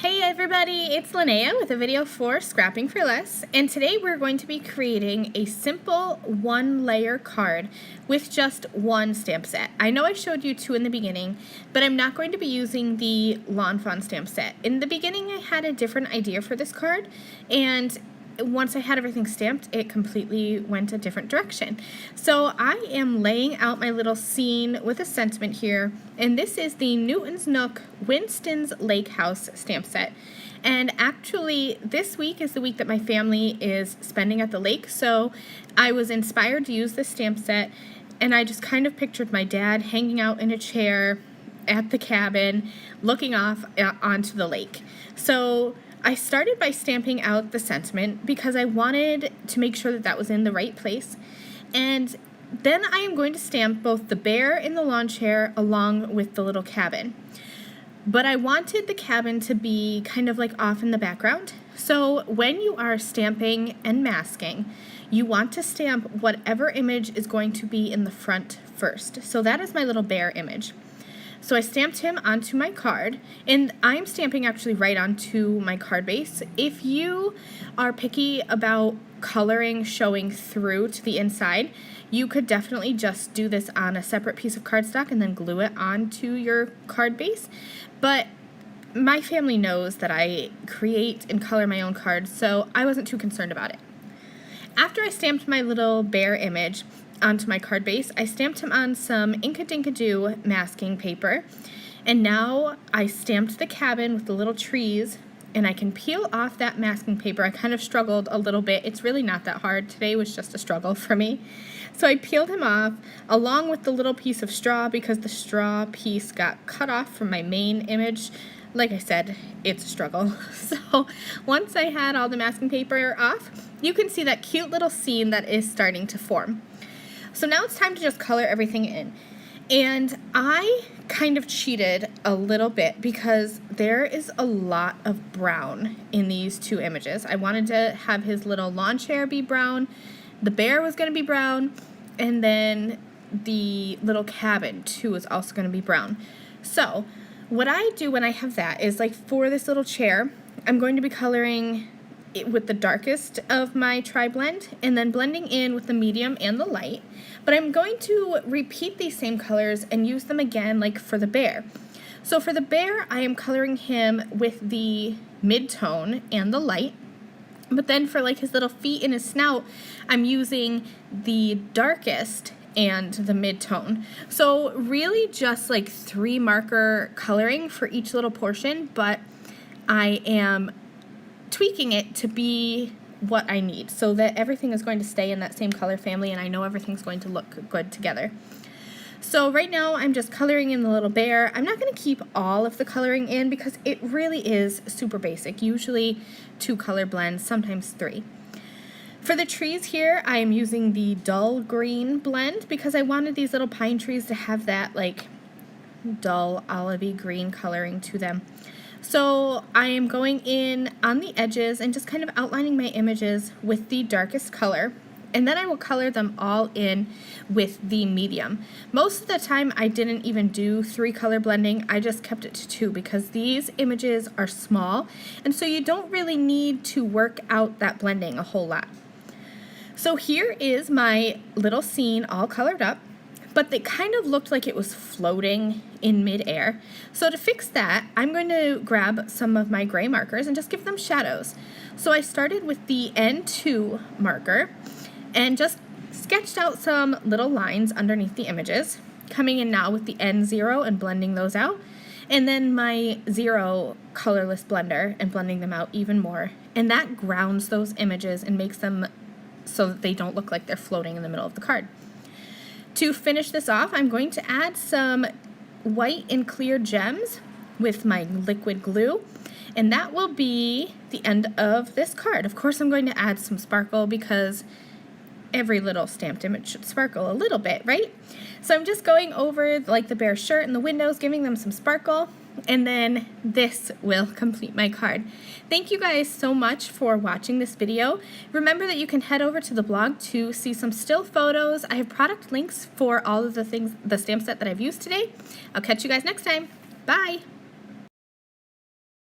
Hey everybody, it's Lynnea with a video for Scrapping for Less, and today we're going to be creating a simple one-layer card with just one stamp set. I know I showed you two in the beginning, but I'm not going to be using the Lawn Fawn stamp set. In the beginning I had a different idea for this card, and once I had everything stamped, it completely went a different direction. So I am laying out my little scene with a sentiment here, and this is the Newton's Nook Winston's Lake House stamp set. And actually, this week is the week that my family is spending at the lake, so I was inspired to use this stamp set, and I just kind of pictured my dad hanging out in a chair at the cabin, looking off onto the lake. So I started by stamping out the sentiment because I wanted to make sure that that was in the right place. And then I am going to stamp both the bear in the lawn chair along with the little cabin. But I wanted the cabin to be kind of like off in the background. So when you are stamping and masking, you want to stamp whatever image is going to be in the front first. So that is my little bear image. So I stamped him onto my card, and I'm stamping actually right onto my card base. If you are picky about coloring showing through to the inside, you could definitely just do this on a separate piece of cardstock and then glue it onto your card base. But my family knows that I create and color my own cards, so I wasn't too concerned about it. After I stamped my little bear image onto my card base, I stamped him on some Inka-Dinka-Doo masking paper, and now I stamped the cabin with the little trees, and I can peel off that masking paper. I kind of struggled a little bit. It's really not that hard. Today was just a struggle for me. So I peeled him off along with the little piece of straw because the straw piece got cut off from my main image. Like I said, it's a struggle. So once I had all the masking paper off, you can see that cute little scene that is starting to form. So now it's time to just color everything in. And I kind of cheated a little bit because there is a lot of brown in these two images. I wanted to have his little lawn chair be brown, the bear was going to be brown, and then the little cabin too is also going to be brown. So what I do when I have that is, like, for this little chair, I'm going to be coloring it with the darkest of my tri-blend and then blending in with the medium and the light. But I'm going to repeat these same colors and use them again, like for the bear. So for the bear, I am coloring him with the mid-tone and the light. But then for like his little feet and his snout, I'm using the darkest and the mid-tone. So really just like 3 marker coloring for each little portion, but I am tweaking it to be what I need so that everything is going to stay in that same color family and I know everything's going to look good together. So right now I'm just coloring in the little bear. I'm not going to keep all of the coloring in because it really is super basic, usually 2 color blends, sometimes 3. For the trees here, I am using the dull green blend because I wanted these little pine trees to have that like dull olivey green coloring to them. So I am going in on the edges and just kind of outlining my images with the darkest color, and then I will color them all in with the medium. Most of the time I didn't even do 3 color blending, I just kept it to 2 because these images are small and so you don't really need to work out that blending a whole lot. So here is my little scene all colored up, but it kind of looked like it was floating in midair. So to fix that, I'm going to grab some of my gray markers and just give them shadows. So I started with the N2 marker and just sketched out some little lines underneath the images, coming in now with the N0 and blending those out, and then my 0 colorless blender and blending them out even more. And that grounds those images and makes them so that they don't look like they're floating in the middle of the card. To finish this off, I'm going to add some white and clear gems with my liquid glue, and that will be the end of this card. Of course, I'm going to add some sparkle because every little stamped image should sparkle a little bit, right? So I'm just going over like the bear shirt and the windows, giving them some sparkle, and then this will complete my card. Thank you guys so much for watching this video. Remember that you can head over to the blog to see some still photos. I have product links for all of the stamp set that I've used today. I'll catch you guys next time. Bye!